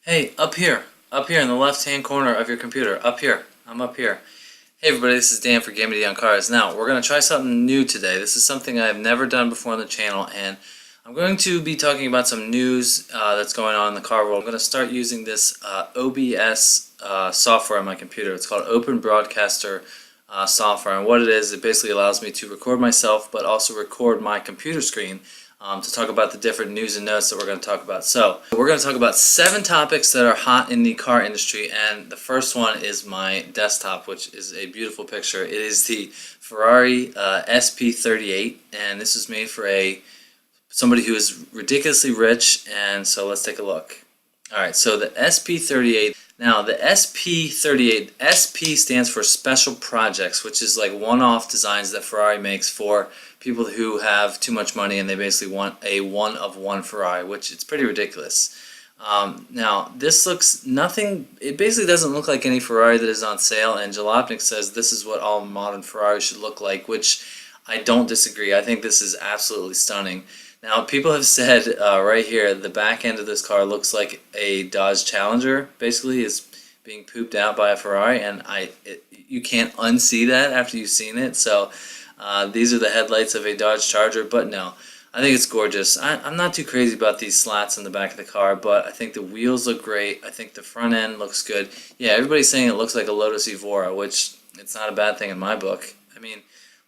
Hey, up here in the left-hand corner of your computer, up here. I'm up here. Hey everybody, this is Dan for GemmyD on Cars. Now, we're going to try something new today. This is something I've never done before on the channel, and I'm going to be talking about some news that's going on in the car world. I'm going to start using this OBS software on my computer. It's called Open Broadcaster software, and what it is, it basically allows me to record myself, but also record my computer screen to talk about the different news and notes that we're going to talk about. So, we're going to talk about 7 topics that are hot in the car industry, and the first one is my desktop, which is a beautiful picture. It is the Ferrari SP38, and this is made for somebody who is ridiculously rich, and so let's take a look. Alright, so the SP38, now the SP38, SP stands for Special Projects, which is like one-off designs that Ferrari makes for people who have too much money and they basically want a one-of-one Ferrari, which it's pretty ridiculous. Now, this looks nothing, it basically doesn't look like any Ferrari that is on sale, and Jalopnik says this is what all modern Ferraris should look like, which I don't disagree. I think this is absolutely stunning. Now, people have said right here, the back end of this car looks like a Dodge Challenger, basically, is being pooped out by a Ferrari, and you can't unsee that after you've seen it. So these are the headlights of a Dodge Charger, but no, I think it's gorgeous. I'm not too crazy about these slats in the back of the car, but I think the wheels look great. I think the front end looks good. Yeah, everybody's saying it looks like a Lotus Evora, which it's not a bad thing in my book. I mean,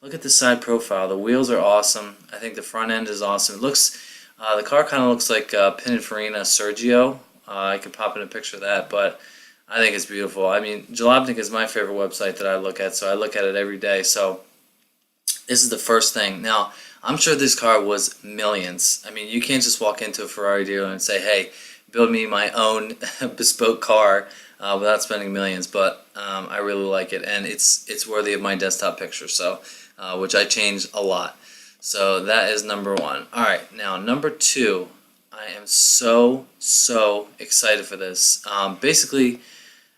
look at the side profile. The wheels are awesome. I think the front end is awesome. It looks, the car kind of looks like Pininfarina Sergio. I could pop in a picture of that, but I think it's beautiful. I mean, Jalopnik is my favorite website that I look at, so I look at it every day. So this is the first thing. Now, I'm sure this car was millions. I mean, you can't just walk into a Ferrari dealer and say, hey, build me my own bespoke car without spending millions, but I really like it, and it's worthy of my desktop picture, so which I change a lot. So that is number 1. Alright, now number 2, I am so excited for this. Basically,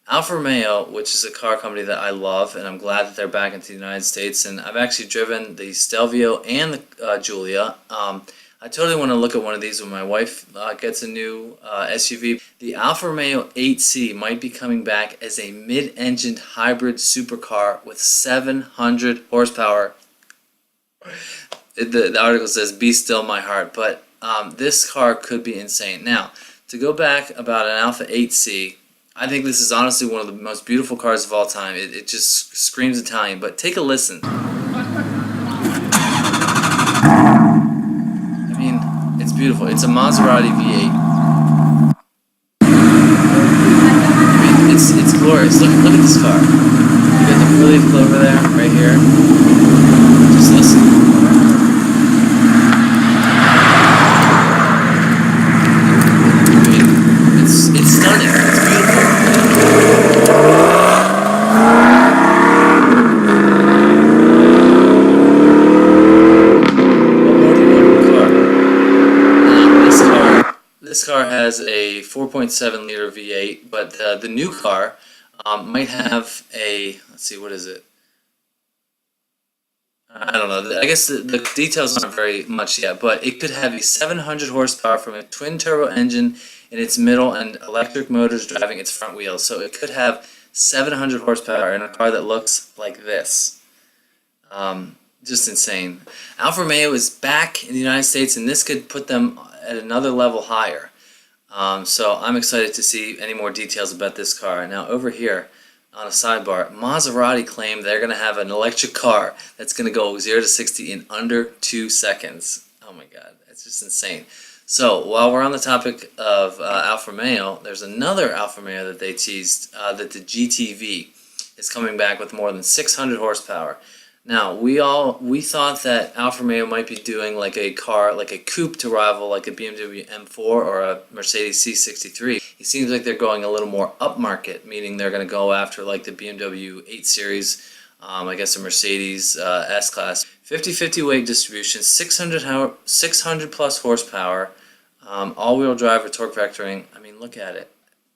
Alfa Romeo, which is a car company that I love, and I'm glad that they're back into the United States, and I've actually driven the Stelvio and the Giulia. I totally want to look at one of these when my wife gets a new SUV. The Alfa Romeo 8C might be coming back as a mid-engined hybrid supercar with 700 horsepower. The article says, "Be still my heart," but this car could be insane. Now, to go back about an Alfa 8C, I think this is honestly one of the most beautiful cars of all time. It just screams Italian, but take a listen. I mean, it's beautiful. It's a Maserati V8. I mean, it's glorious. Look at this car. You got the four-leaf clover there, right here. Just listen. I mean, it's stunning. It's beautiful. This car has a 4.7 liter V8, but the new car might have a, let's see, what is it? I don't know. I guess the details aren't very much yet, but it could have a 700 horsepower from a twin-turbo engine in its middle and electric motors driving its front wheels. So it could have 700 horsepower in a car that looks like this. Just insane. Alfa Romeo is back in the United States, and this could put them at another level higher. So I'm excited to see any more details about this car. Now over here on a sidebar, Maserati claimed they're going to have an electric car that's going to go 0 to 60 in under 2 seconds. Oh my god, that's just insane. So while we're on the topic of Alfa Romeo, there's another Alfa Romeo that they teased, that the GTV is coming back with more than 600 horsepower. Now, we thought that Alfa Romeo might be doing like a car, like a coupe to rival like a BMW M4 or a Mercedes C63. It seems like they're going a little more upmarket, meaning they're going to go after like the BMW 8 Series, I guess a Mercedes S-Class. 50-50 weight distribution, 600 plus horsepower, all-wheel drive or torque vectoring. I mean, look at it.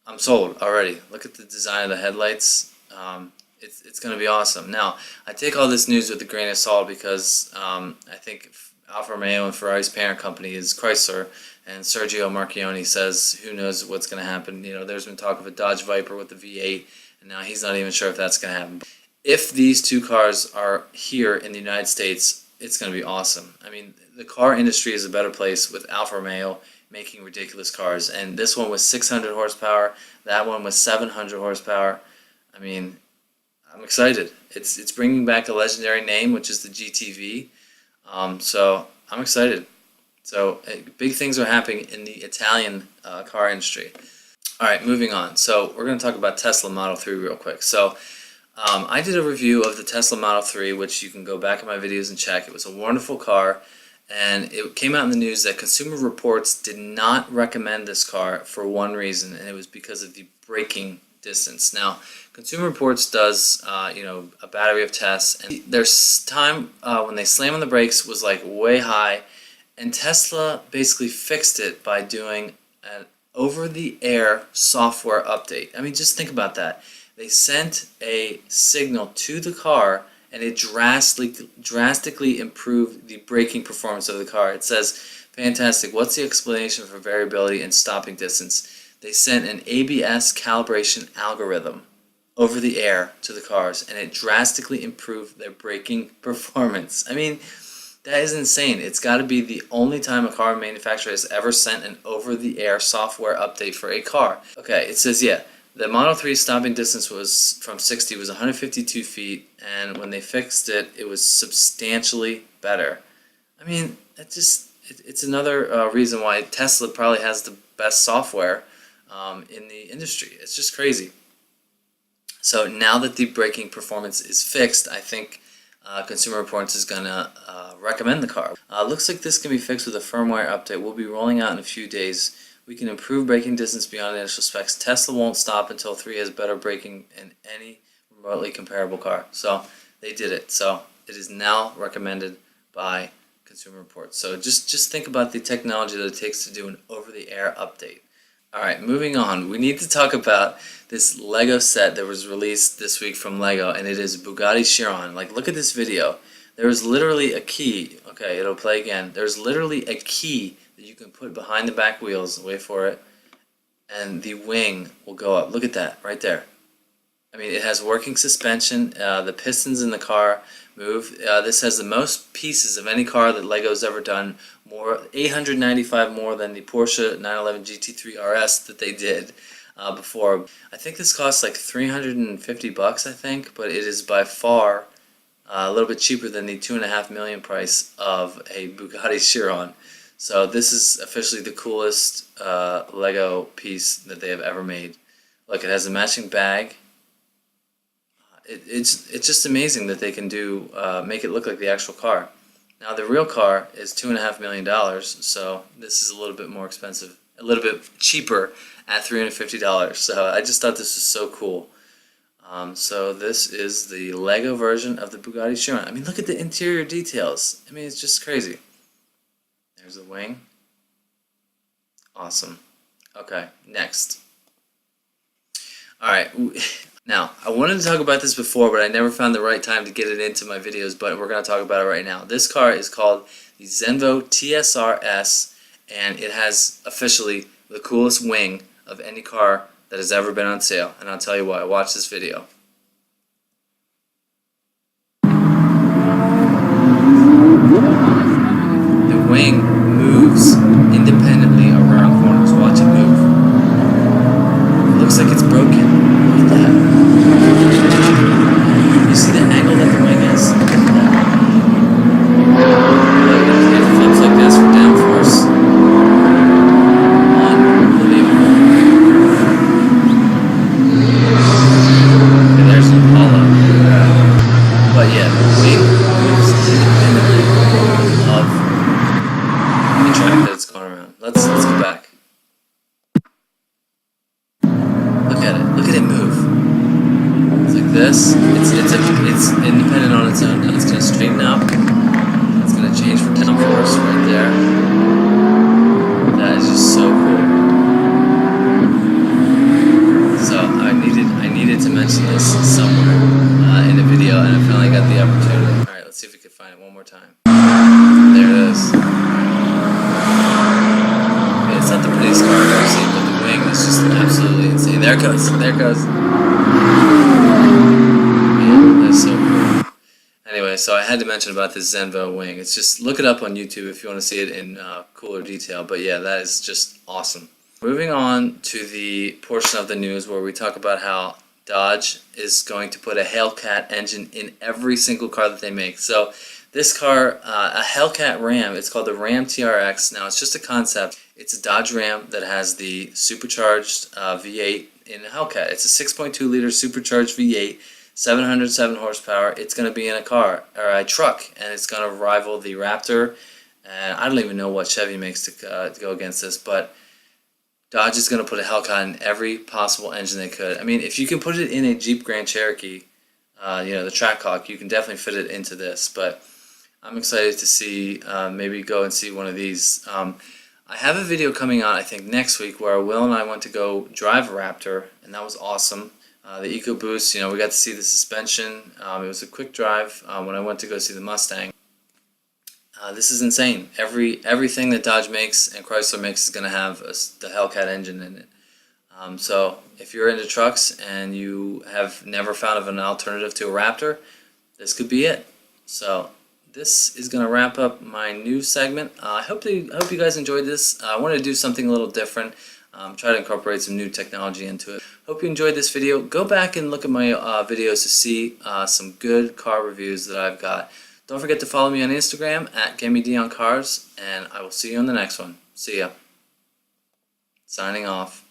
I'm sold already. Look at the design of the headlights. It's going to be awesome. Now, I take all this news with a grain of salt because I think Alfa Romeo and Ferrari's parent company is Chrysler, and Sergio Marchionne says who knows what's going to happen. You know, there's been talk of a Dodge Viper with the V8, and now he's not even sure if that's going to happen. If these two cars are here in the United States, it's going to be awesome. I mean, the car industry is a better place with Alfa Romeo making ridiculous cars, and this one was 600 horsepower, that one was 700 horsepower. I mean, I'm excited. It's bringing back a legendary name, which is the GTV. So I'm excited. So big things are happening in the Italian car industry. All right, moving on. So we're going to talk about Tesla Model 3 real quick. So I did a review of the Tesla Model 3, which you can go back in my videos and check. It was a wonderful car, and it came out in the news that Consumer Reports did not recommend this car for one reason, and it was because of the braking distance. Now, Consumer Reports does, a battery of tests, and their time when they slam on the brakes was like way high, and Tesla basically fixed it by doing an over-the-air software update. I mean, just think about that. They sent a signal to the car, and it drastically improved the braking performance of the car. It says, fantastic, what's the explanation for variability in stopping distance? They sent an ABS calibration algorithm over the air to the cars, and it drastically improved their braking performance. I mean, that is insane. It's got to be the only time a car manufacturer has ever sent an over-the-air software update for a car. Okay, it says, yeah, the Model 3 stopping distance was from 60 was 152 feet, and when they fixed it, it was substantially better. I mean, it's another reason why Tesla probably has the best software in the industry. It's just crazy. So now that the braking performance is fixed, I think Consumer Reports is going to recommend the car. Looks like this can be fixed with a firmware update. We'll be rolling out in a few days. We can improve braking distance beyond initial specs. Tesla won't stop until 3 has better braking in any remotely comparable car. So they did it. So it is now recommended by Consumer Reports. So just think about the technology that it takes to do an over-the-air update. Alright, moving on. We need to talk about this Lego set that was released this week from Lego, and it is Bugatti Chiron. Like, look at this video. There is literally a key. Okay, it'll play again. There's literally a key that you can put behind the back wheels. Wait for it. And the wing will go up. Look at that, right there. I mean, it has working suspension. The pistons in the car move. This has the most pieces of any car that Lego's ever done. 895 more than the Porsche 911 GT3 RS that they did before. I think this costs like $350, I think, but it is by far a little bit cheaper than the $2.5 million price of a Bugatti Chiron. So this is officially the coolest Lego piece that they have ever made. Look, it has a matching bag. It's just amazing that they can do make it look like the actual car. Now the real car is $2.5 million, so this is a little bit more expensive, a little bit cheaper at $350. So I just thought this was so cool. So this is the Lego version of the Bugatti Chiron. I mean, look at the interior details. I mean, it's just crazy. There's the wing. Awesome. Okay, next. Alright, now, I wanted to talk about this before, but I never found the right time to get it into my videos, but we're going to talk about it right now. This car is called the Zenvo tsr-s, and it has officially the coolest wing of any car that has ever been on sale, and I'll tell you why. Watch this video. The wing moves independently around corners. Watch it move. It looks like it's broken. Look at that. You see the angle that the wing is? It flips like this for downforce. Unbelievable. Okay, there's an Apollo. But yeah, the wing moves independently of the track that it's going around. Let's go back. Look at it. Look at it move. It's like this. It's independent on its own. Now it's going to straighten up. It's going to change for downforce right there. That is just so cool. So I needed to mention this somewhere in a video, and I finally got the opportunity. All right, let's see if we can find it one more time. There it is. It's not the prettiest car I've ever seen, but the wing is just absolutely insane. There it goes. There it goes. Man, that's so cool. Anyway, so I had to mention about this Zenvo wing. It's just, look it up on YouTube if you want to see it in cooler detail. But yeah, that is just awesome. Moving on to the portion of the news where we talk about how Dodge is going to put a Hellcat engine in every single car that they make. So this car, a Hellcat Ram, it's called the Ram TRX. Now it's just a concept. It's a Dodge Ram that has the supercharged V8 in a Hellcat. It's a 6.2 liter supercharged V8, 707 horsepower. It's going to be in a car or a truck, and it's going to rival the Raptor. And I don't even know what Chevy makes to go against this, but Dodge is going to put a Hellcat in every possible engine they could. I mean, if you can put it in a Jeep Grand Cherokee, the Trackhawk, you can definitely fit it into this. But I'm excited to see, maybe go and see one of these. I have a video coming out, I think, next week where Will and I went to go drive a Raptor, and that was awesome. The EcoBoost, we got to see the suspension. It was a quick drive when I went to go see the Mustang. This is insane. Everything that Dodge makes and Chrysler makes is going to have the Hellcat engine in it. So if you're into trucks and you have never found of an alternative to a Raptor, this could be it. So this is going to wrap up my news segment. I hope you guys enjoyed this. I wanted to do something a little different. Try to incorporate some new technology into it. Hope you enjoyed this video. Go back and look at my videos to see some good car reviews that I've got. Don't forget to follow me on Instagram at GemmyD on Cars, and I will see you on the next one. See ya. Signing off.